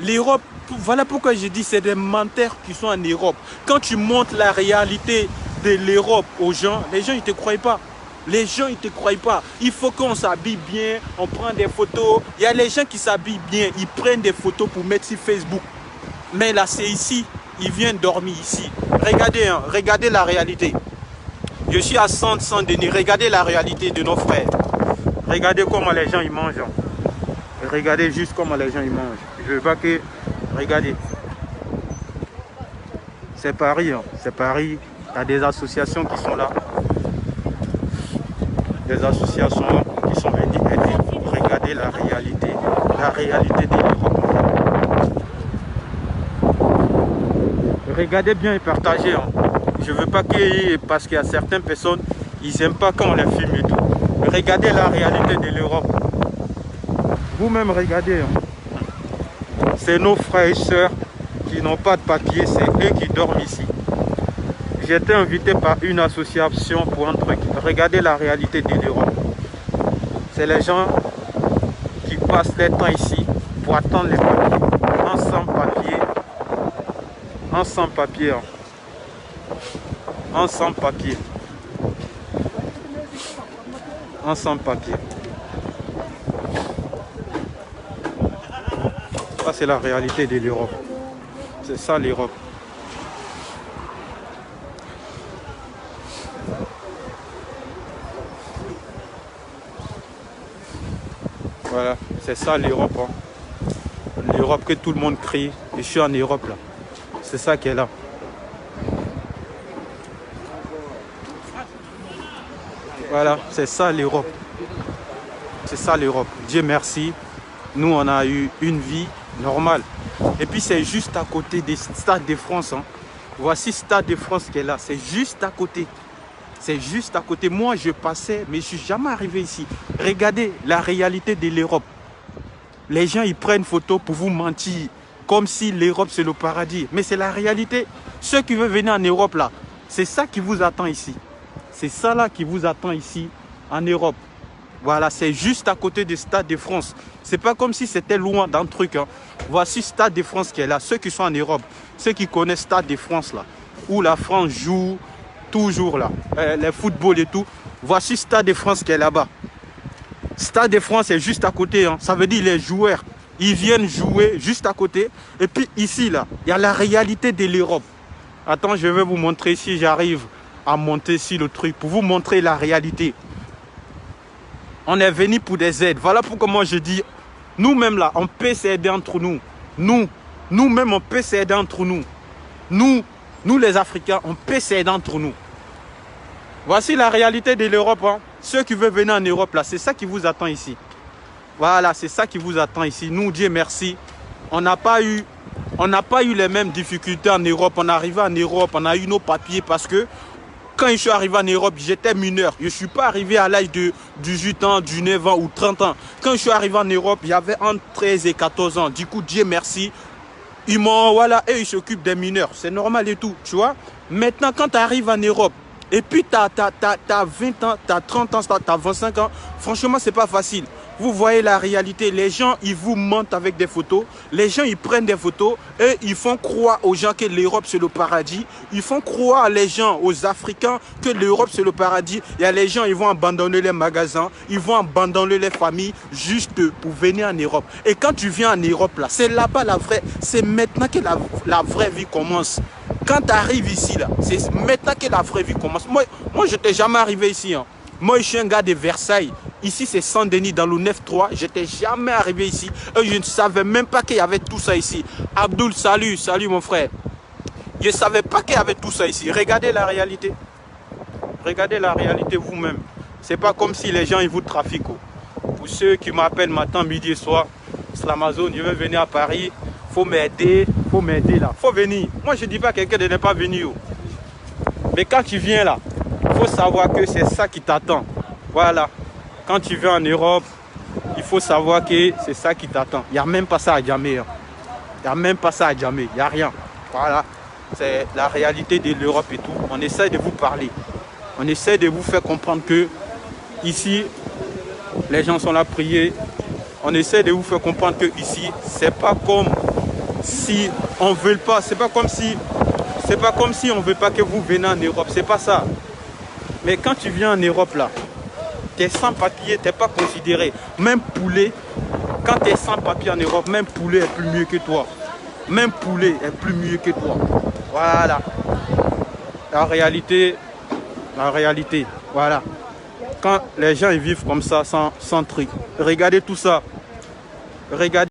L'Europe, voilà pourquoi je dis c'est des menteurs qui sont en Europe. Quand tu montres la réalité de l'Europe aux gens, les gens ils ne te croient pas. Les gens ils ne te croient pas. Il faut qu'on s'habille bien, on prend des photos. Il y a les gens qui s'habillent bien, ils prennent des photos pour mettre sur Facebook. Mais là c'est ici, ils viennent dormir ici. Regardez, hein, regardez la réalité. Je suis à Saint-Denis, regardez la réalité de nos frères. Regardez comment les gens ils mangent. Regardez juste comment les gens ils mangent. Je veux pas que... Regardez. C'est Paris, hein. C'est Paris. Il y a des associations qui sont là. Des associations qui sont venues aider. Regardez la réalité. La réalité de l'Europe. Regardez bien et partagez. Hein. Je veux pas que... Parce qu'il y a certaines personnes, ils n'aiment pas quand on les filme et tout. Regardez la réalité de l'Europe. Vous-même regardez. Hein. C'est nos frères et sœurs qui n'ont pas de papier, c'est eux qui dorment ici. J'ai été invité par une association pour un truc. Regardez la réalité de l'Europe. C'est les gens qui passent leur temps ici pour attendre les papiers. Un sans papier. Un sans papier. Hein. Un sans papier. Un sans papier. Ça, c'est la réalité de l'Europe. C'est ça l'Europe. Voilà, c'est ça l'Europe. Hein. L'Europe que tout le monde crie. Et je suis en Europe là. C'est ça qui est là. Voilà, c'est ça l'Europe. C'est ça l'Europe. Dieu merci. Nous, on a eu une vie normale. Et puis, c'est juste à côté des Stades de France. Hein. Voici Stade de France qui est là. C'est juste à côté. C'est juste à côté. Moi, je passais, mais je ne suis jamais arrivé ici. Regardez la réalité de l'Europe. Les gens, ils prennent photo pour vous mentir. Comme si l'Europe, c'est le paradis. Mais c'est la réalité. Ceux qui veulent venir en Europe, là, c'est ça qui vous attend ici. C'est ça là qui vous attend ici, en Europe. Voilà, c'est juste à côté du Stade de France. C'est pas comme si c'était loin d'un truc. Hein. Voici Stade de France qui est là. Ceux qui sont en Europe, ceux qui connaissent Stade de France là, où la France joue toujours là, les footballs et tout. Voici Stade de France qui est là-bas. Stade de France est juste à côté. Hein. Ça veut dire les joueurs, ils viennent jouer juste à côté. Et puis ici là, il y a la réalité de l'Europe. Attends, je vais vous montrer si j'arrive à monter sur le truc pour vous montrer la réalité. On est venu pour des aides. Voilà pourquoi moi je dis, nous-mêmes là, on peut s'aider entre nous. Nous-mêmes, on peut s'aider entre nous. Nous les Africains, on peut s'aider entre nous. Voici la réalité de l'Europe. Hein. Ceux qui veulent venir en Europe, là, c'est ça qui vous attend ici. Voilà, c'est ça qui vous attend ici. Nous, Dieu merci, on n'a pas eu les mêmes difficultés en Europe. On est arrivé en Europe, on a eu nos papiers parce que quand je suis arrivé en Europe, j'étais mineur. Je ne suis pas arrivé à l'âge de 18 ans, 19 ans ou 30 ans. Quand je suis arrivé en Europe, j'avais entre 13 et 14 ans. Du coup, Dieu merci, ils m'ont, voilà, et ils s'occupent des mineurs. C'est normal et tout, tu vois. Maintenant, quand tu arrives en Europe, et puis tu as 20 ans, tu as 30 ans, tu as 25 ans, franchement, ce n'est pas facile. Vous voyez la réalité, les gens, ils vous mentent avec des photos. Les gens, ils prennent des photos et ils font croire aux gens que l'Europe, c'est le paradis. Ils font croire les gens, aux Africains, que l'Europe, c'est le paradis. Il y a les gens, ils vont abandonner les magasins, ils vont abandonner les familles juste pour venir en Europe. Et quand tu viens en Europe, là, c'est là-bas la vraie, c'est maintenant que la vraie vie commence. Quand tu arrives ici, là, c'est maintenant que la vraie vie commence. Moi je n'étais jamais arrivé ici. Hein. Moi, je suis un gars de Versailles. Ici, c'est Saint-Denis, dans le 9-3. Je n'étais jamais arrivé ici. Et je ne savais même pas qu'il y avait tout ça ici. Abdoul, salut, salut mon frère. Je ne savais pas qu'il y avait tout ça ici. Regardez la réalité. Regardez la réalité vous-même. Ce n'est pas comme si les gens ils vous trafiquent. Pour ceux qui m'appellent matin, midi et soir, c'est l'Amazon, je veux venir à Paris. Faut m'aider là. Faut venir. Moi, je ne dis pas à quelqu'un de ne pas venir. Mais quand tu viens là, il faut savoir que c'est ça qui t'attend. Voilà. Quand tu viens en Europe, il faut savoir que c'est ça qui t'attend. Il n'y a même pas ça à Djamé. Il n'y a même pas ça à Djamé. Il n'y a rien. Voilà. C'est la réalité de l'Europe et tout. On essaie de vous parler. On essaie de vous faire comprendre que ici, les gens sont là à prier. On essaie de vous faire comprendre que ici, c'est pas comme si on veut pas, c'est pas comme si on veut pas que vous venez en Europe, c'est pas ça. Mais quand tu viens en Europe là, t'es sans papier, t'es pas considéré. Même poulet, quand t'es sans papier en Europe, même poulet est plus mieux que toi. Même poulet est plus mieux que toi. Voilà. La réalité, voilà. Quand les gens ils vivent comme ça, sans truc. Regardez tout ça. Regardez.